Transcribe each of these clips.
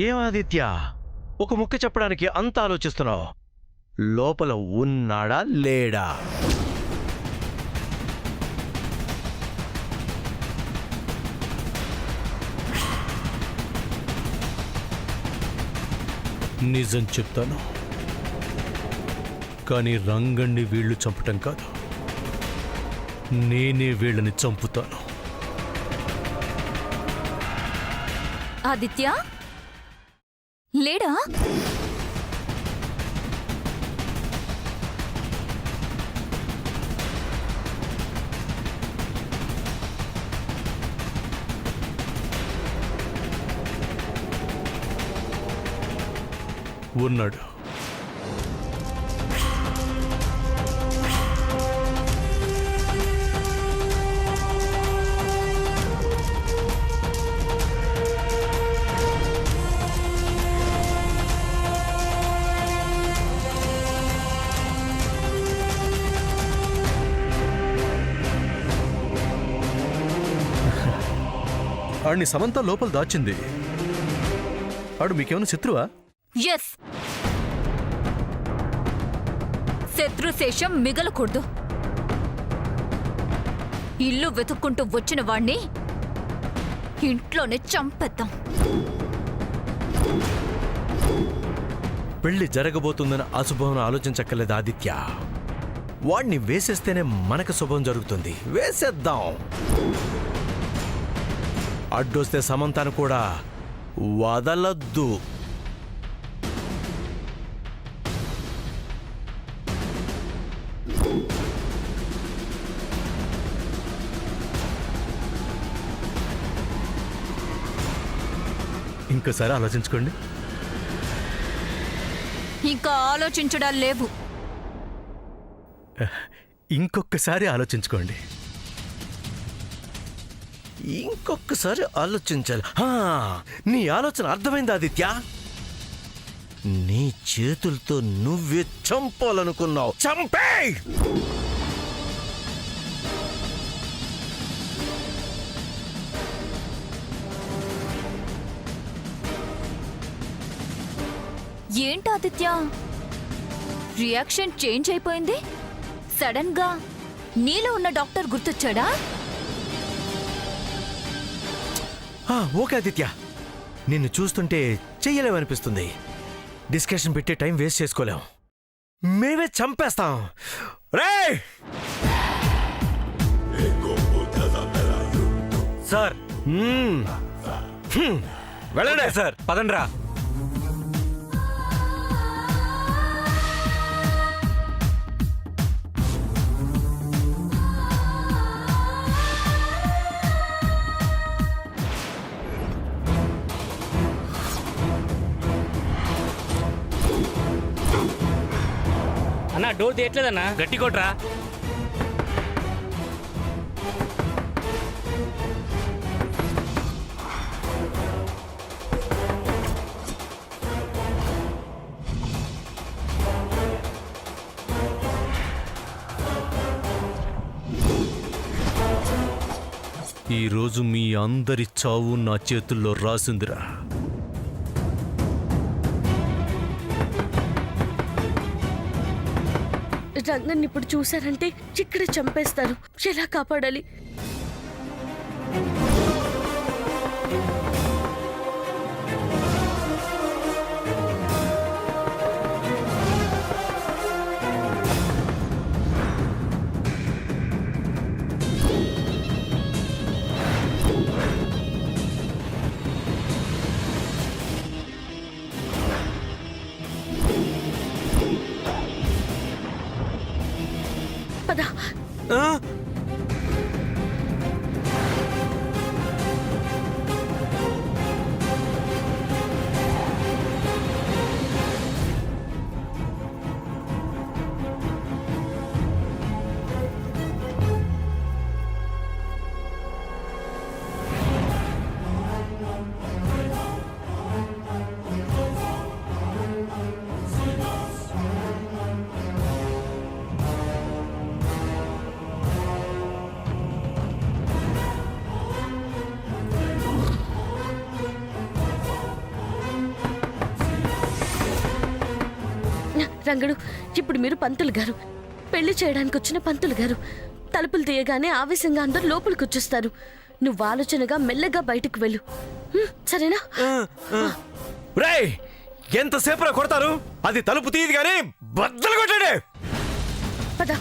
ఏం ఆదిత్య, ఒక ముక్క చెప్పడానికి అంత ఆలోచిస్తున్నావు? లోపల ఉన్నాడా లేడా? నిజం చెప్తాను, కానీ రంగణ్ణి వీళ్ళు చంపటం కాదు, నేనే వీళ్ళని చంపుతాను. ఆదిత్య లేడా? ఉన్నాడు. ఆడిని సమంత లోపల దాచింది. ఆడు మీకేమైనా శత్రువా? ఎస్, శత్రుశేషం మిగలకూడదు. ఇల్లు వెతుక్కుంటూ వచ్చిన వాణ్ణి ఇంట్లోనే చంపేద్దాం. పెళ్లి జరగబోతుందని అశుభం ఆలోచించక్కర్లేదు ఆదిత్య. వాణ్ణి వేసేస్తేనే మనకు శుభం జరుగుతుంది. వేసేద్దాం. అడ్డొస్తే సమంతాను కూడా వదలద్దు. ఇంకోసారి ఆలోచించుకోండి. ఇంకా ఆలోచించడాలు లేవు. ఇంకొకసారి ఆలోచించుకోండి. ఇంకొకసారి ఆలోచించాలి. నీ ఆలోచన అర్థమైంది ఆదిత్య. నీ చేతులతో నువ్వే చంపాలనుకున్నావు. చంపేయ్. ఏంటి ఆదిత్య, రియాక్షన్ చేంజ్ అయిపోయింది? సడన్ గా నీలో ఉన్న డాక్టర్ గుర్తొచ్చాడా? ఓకే ఆదిత్య, నిన్ను చూస్తుంటే చెయ్యలేమనిపిస్తుంది. డిస్కషన్ పెట్టి టైం వేస్ట్ చేసుకోలేం. మేమే చంపేస్తాం. రేయ్ సార్, వెళ్ళండి సార్, పదండ్రా. అన్నా, డోర్ తీయట్లేదన్నా. గట్టి కొట్రా. ఈరోజు మీ అందరి చావు నా చేతుల్లో రాసిందిరా. రంగన్ని ఇప్పుడు చూశారంటే ఇక్కడే చంపేస్తారు. ఎలా కాపాడాలి? పద. రంగడు, ఇప్పుడు మీరు పంతులు గారు, పెళ్లి చేయడానికి వచ్చిన పంతులు గారు. తలుపులు తీయగానే ఆవేశంగా అందరు లోపలికి వచ్చేస్తారు. నువ్వు ఆలోచనగా మెల్లగా బయటకు వెళ్ళు, సరేనా? రేయ్, ఎంతసేపురా కొడతారు? అది తలుపు తీయదు కానీ బద్దలు కొట్టాడే. పద.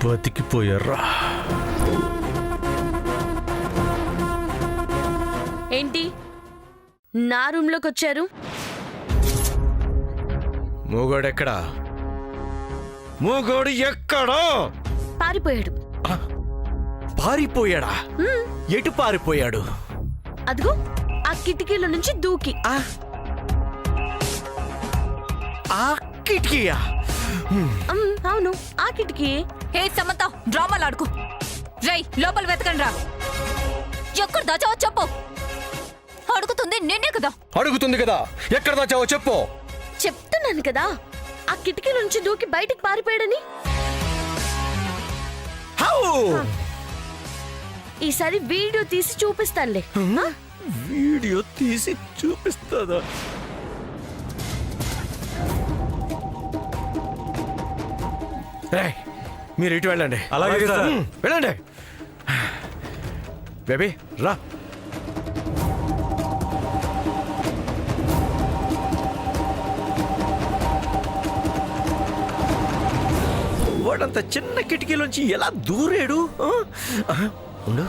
బతికిపోయారా? ఏంటి నా రూమ్లోకి వచ్చారు? మూగోడు ఎక్కడా? మూగోడు ఎక్కడా? పారిపోయాడు. పారిపోయాడా? ఎటు పారిపోయాడు? అదిగో ఆ కిటికీల నుంచి దూకి. ఆ కిటికీయా? అవును, ఆ కిటికీ. హే సమంత, డ్రామాలు ఆడుకో. రై, లోపల వెతకండి రా. ఎక్కడ దాచావో చెప్పు. అడుగుతుంది నిన్నే కదా. అడుగుతుంది కదా, ఎక్కడ దాచావో చెప్పు. చెప్తున్నాను కదా, ఆ కిటికీ నుంచి దూకి బయటికి పారిపోయాడని. హౌ! ఈసారి వీడియో తీసి చూపిస్తానులే. వీడియో తీసి చూపిస్తుందా? మీరు ఇటు వెళ్ళండి. అలాగే సార్. వెళ్ళండి. బేబీ రా. వాడంత చిన్న కిటికీలోంచి ఎలా దూరాడు? ఉండు.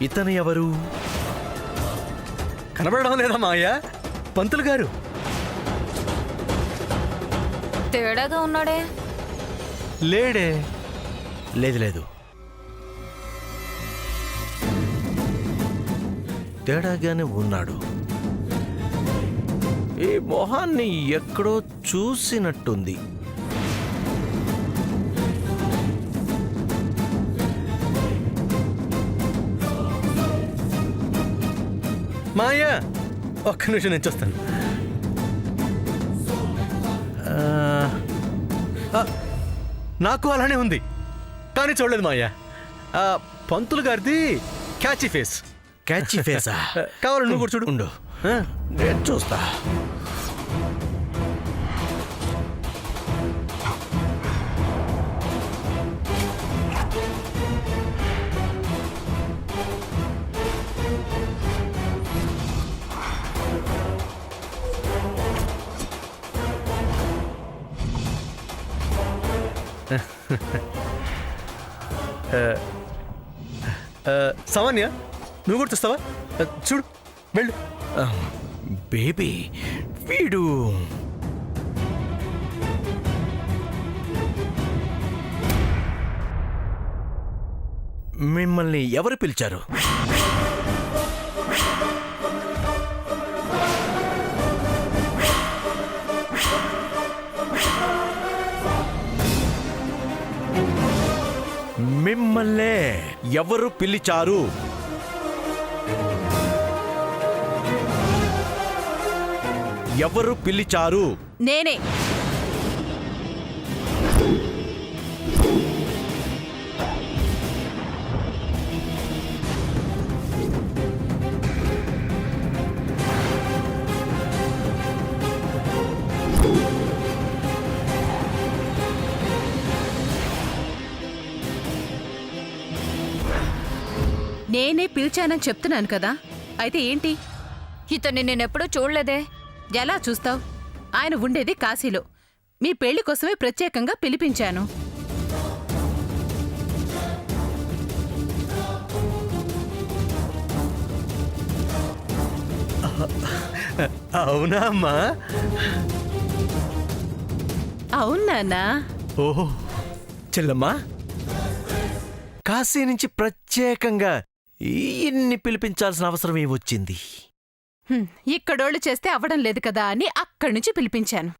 ఇతను ఎవరు? కనబడడం లేదా మాయ? పంతులు గారు. తేడాగా ఉన్నాడే. లేడే. లేదు లేదు, తేడాగానే ఉన్నాడు. ఈ మొహాన్ని ఎక్కడో చూసినట్టుంది. మాయా, ఒక్క నిమిషం నేను చూస్తాను. నాకు అలానే ఉంది, కానీ చూడలేదు మాయా. పంతులు గారిది క్యాచీ ఫేస్. క్యాచీ ఫేసా? కావాలి నువ్వు కూడా చూడు. ఉండు, నేను చూస్తా. సామాన్య, నువ్వు కూడా చూస్తావా? చూడు, వెళ్ళు. బేబీ, వీడు మిమ్మల్ని ఎవరు పిలిచారు? మిమ్మల్నే ఎవరు పిలిచారు? ఎవరు పిలిచారు? నేనే. నేనే పిలిచానని చెప్తున్నాను కదా. అయితే ఏంటి? ఇతన్ని నేనెప్పుడూ చూడలేదే. ఎలా చూస్తావ్? ఆయన ఉండేది కాశీలో. మీ పెళ్లి కోసమే ప్రత్యేకంగా పిలిపించాను. అవునా అమ్మా? అవునా? ఓహో చెల్లమ్మా, కాశీ నుంచి ప్రత్యేకంగా ఇన్ని పిలిపించాల్సిన అవసరం ఏమొచ్చింది? ఇక్కడోళ్ళు చేస్తే అవడం లేదు కదా అని అక్కడి నుంచి పిలిపించాను.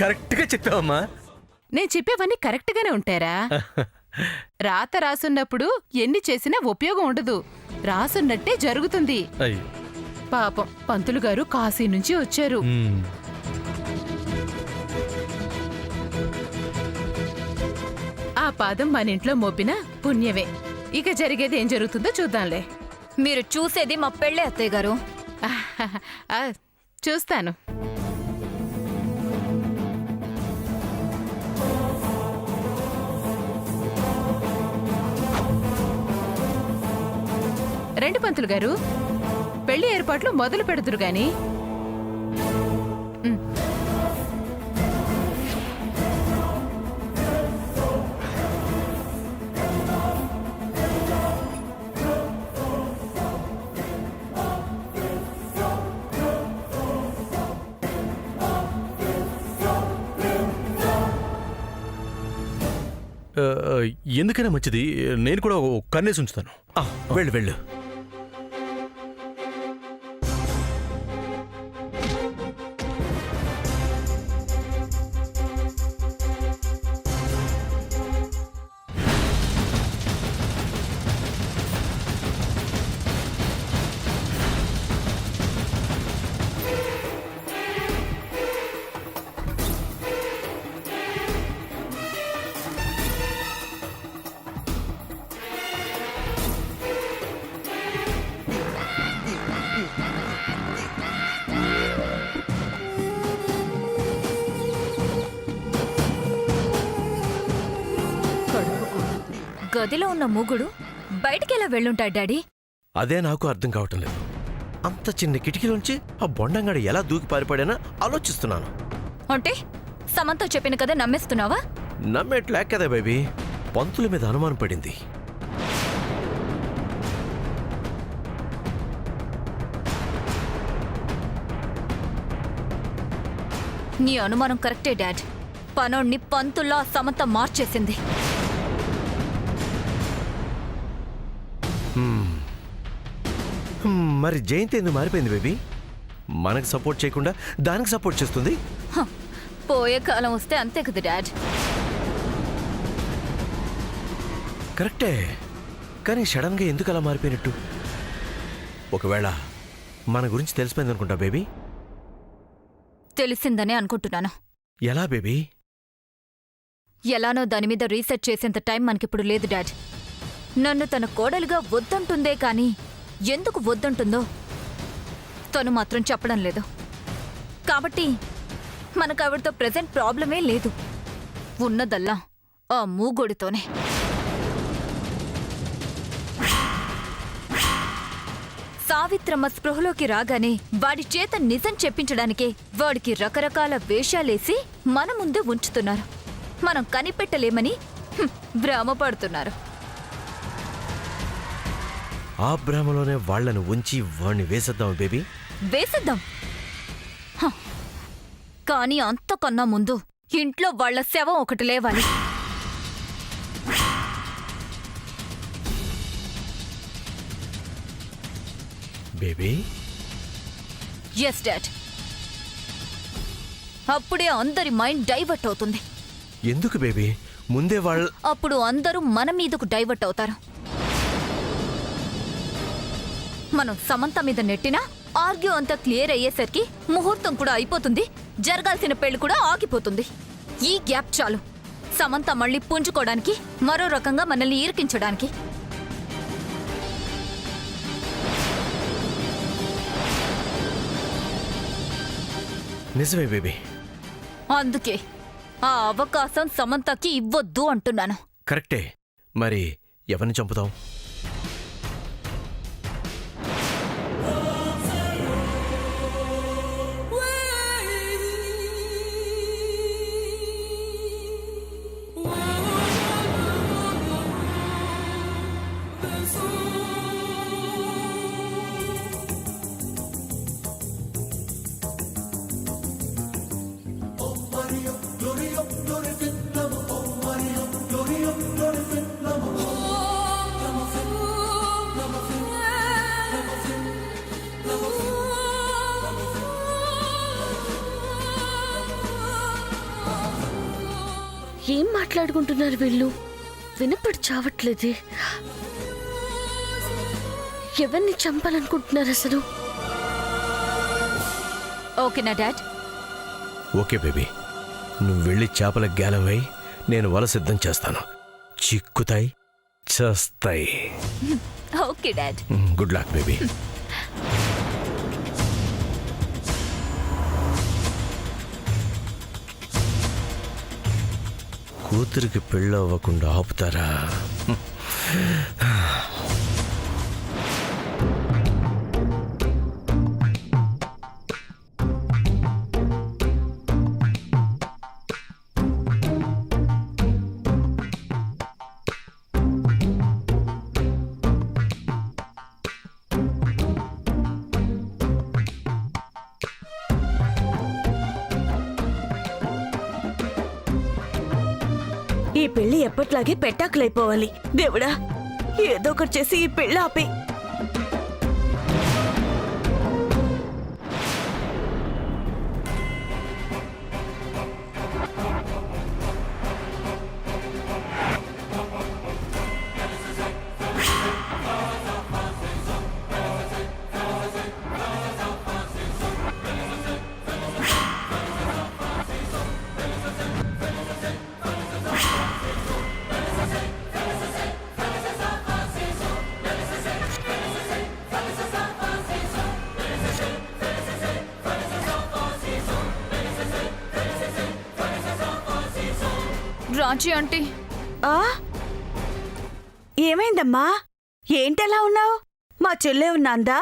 కరెక్ట్గా చెప్పావమ్మా. నేను చెప్పేవన్నీ కరెక్ట్గానే ఉంటారా? రాత రాసున్నప్పుడు ఎన్ని చేసినా ఉపయోగం ఉండదు. రాసున్నట్టే జరుగుతుంది. అయ్యి పాపం పంతులు గారు కాశీ నుంచి వచ్చారు. ఆ పాదం మన ఇంట్లో మోపిన పుణ్యమే. ఇక జరిగేది ఏం జరుగుతుందో చూద్దాంలే. మీరు చూసేది మా పెళ్ళే అత్తయ్య గారు. ఆ, చూస్తాను. రెండు పంతులు గారు, పెళ్లి ఏర్పాట్లు మొదలు పెడుతురు గాని. ఎందుకైనా మంచిది, నేను కూడా ఒక కన్నేసి ఉంచుతాను. వెళ్ళు వెళ్ళు. గదిలో ఉన్న మూగుడు బయటికెలా వెళ్ళుంటాడు డాడీ? అదే నాకు అర్థం కావటం లేదు. అంత చిన్న కిటికీలోంచి ఆ బొండంగాడు ఎలా దూకి పారిపడానా ఆలోచిస్తున్నాను. అంటే సమంతో చెప్పిన కదా నమ్మేస్తున్నావా? నమ్మేట్లే కదా బేబీ, పంతుల మీద అనుమానం పడింది. నీ అనుమానం కరెక్టే డాడ్. పనోడ్ని పంతుల్లా సమంత మార్చేసింది. మరి జయంతి ఎందుకు మారిపోయింది బేబీ? మనకు సపోర్ట్ చేయకుండా దానికి సపోర్ట్ చేస్తుంది. పోయే కాలం వస్తే అంతే కదా డాడ్. కరెక్టే, కానీ సడన్గా ఎందుకు అలా మారిపోయినట్టు? ఒకవేళ మన గురించి తెలిసిపోయింది అనుకుంటా బేబీ. తెలిసిందనే అనుకుంటున్నాను. ఎలా బేబీ? ఎలానో దాని మీద రీసెర్చ్ చేసేంత టైం మనకిప్పుడు లేదు డాడ్. నన్ను తన కోడలుగా వద్దంటుందే కాని ఎందుకు వద్దంటుందో తను మాత్రం చెప్పడం లేదు. కాబట్టి మనకు ఆవిడతో ప్రెజెంట్ ప్రాబ్లమే లేదు. ఉన్నదల్లా ఆ మూగోడితోనే. సావిత్రమ్మ స్పృహలోకి రాగానే వాడి చేత నిజం చెప్పించడానికే వాడికి రకరకాల వేషాలేసి మన ముందు ఉంచుతున్నారు. మనం కనిపెట్టలేమని భ్రమపడుతున్నారు. ఆ భ్రమలోనే వాళ్లను ఉంచి వాణ్ణి వేసేద్దాం బేబీ. వేసేద్దాం. కానీ అంతకన్నా ముందు ఇంట్లో వాళ్ల శవం ఒకటి లేవాలి. బేబీ? Yes dad. అప్పుడే అందరి మైండ్ డైవర్ట్ అవుతుంది. ఎందుకు బేబీ? ముందే అప్పుడు అందరూ మన మీదకు డైవర్ట్ అవుతారు. మనం సమంత మీద నెట్టినా ఆర్గ్యూ అంతా క్లియర్ అయ్యేసరికి ముహూర్తం కూడా అయిపోతుంది. జరగాల్సిన పెళ్లి కూడా ఆగిపోతుంది. ఈ గ్యాప్ చాలు సమంత మళ్ళీ పుంజుకోవడానికి, మరో రకంగా మనల్ని ఈర్కించడానికి. నిజమే బేబీ. అందుకే ఆ అవకాశం సమంతకి ఇవ్వొద్దు అంటున్నాను. కరెక్టే. మరి ఎవరిని చంపుతాం? ఏం మాట్లాడుకుంటున్నారు వీళ్ళు? వినపడి చావట్లేదే. ఎవరిని చంపాలనుకుంటున్నారు అసలు? ఓకేనా డాడ్? ఓకే బేబీ, నువ్వు వెళ్ళి చేపల గ్యాలం వేయి, నేను వల సిద్ధం చేస్తాను. చిక్కుతాయి, చేస్తాయి. Okay dad. Good luck baby. కూతురికి పెళ్ళి అవ్వకుండా ఆపుతారా? ఈ పెళ్లి ఎప్పట్లాగే పెట్టాకులైపోవాలి. దేవుడా, ఏదో ఒకటి చేసి ఈ పెళ్లి ఆపే. రాజీ ఆంటీ, ఆ ఏమైందమ్మా? ఏంటలా ఉన్నావు? మా చెల్లె ఉన్నాందా?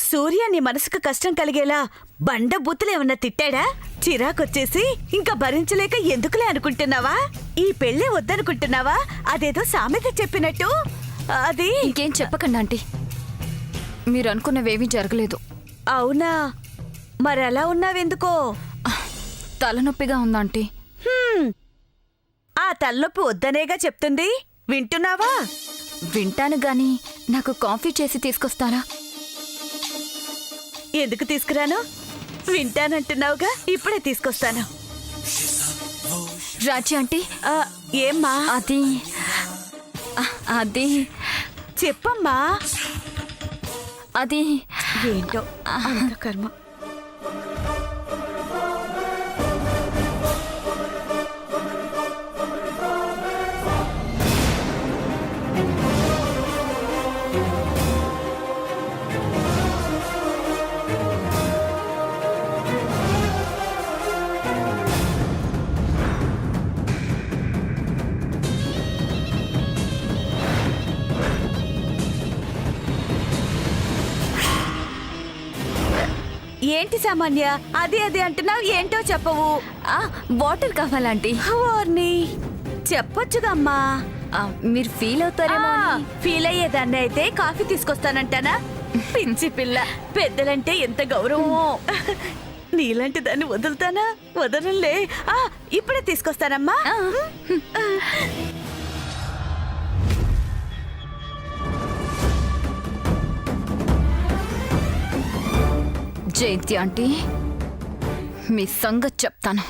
సూర్య నీ మనసుకు కష్టం కలిగేలా బండ బూతులేమన్నా తిట్టాడా? చిరాకొచ్చేసి ఇంకా భరించలేక ఎందుకులే అనుకుంటున్నావా? ఈ పెళ్ళే వద్దనుకుంటున్నావా? అదేదో సామెత చెప్పినట్టు. అది ఇంకేం చెప్పకండి ఆంటీ. మీరు అనుకున్నవేమీ జరగలేదు. అవునా? మరలా ఉన్నావెందుకో? తలనొప్పిగా ఉందాంటీ. ఆ తలనొప్పి వద్దనేగా చెప్తుంది, వింటున్నావా? వింటాను గాని నాకు కాఫీ చేసి తీసుకొస్తారా? ఎందుకు తీసుకురాను? వింటానంటున్నావుగా, ఇప్పుడే తీసుకొస్తాను. రాజీ ఆంటీ, ఏమ్మా? అది చెప్పమ్మా. అది ఏంటో అంత కర్మ. ఏంటి సామాన్య అది అది అంటున్నావు? ఏంటో చెప్పవు. వాటర్ కావాలంటీ. ఓర్ని చెప్పొచ్చుగా అమ్మా. మీరు ఫీల్ అవుతారేమో అని. ఫీల్ అయ్యేదాన్ని అయితే కాఫీ తీసుకొస్తానంటానా? పిచ్చి పిల్ల, పెద్దలంటే ఎంత గౌరవమో. నీలాంటి దాన్ని వదులుతానా? వదలంలే. ఇప్పుడే తీసుకొస్తానమ్మా. జయంతి ఆంటీ, మీ సంగతి చెప్తాను.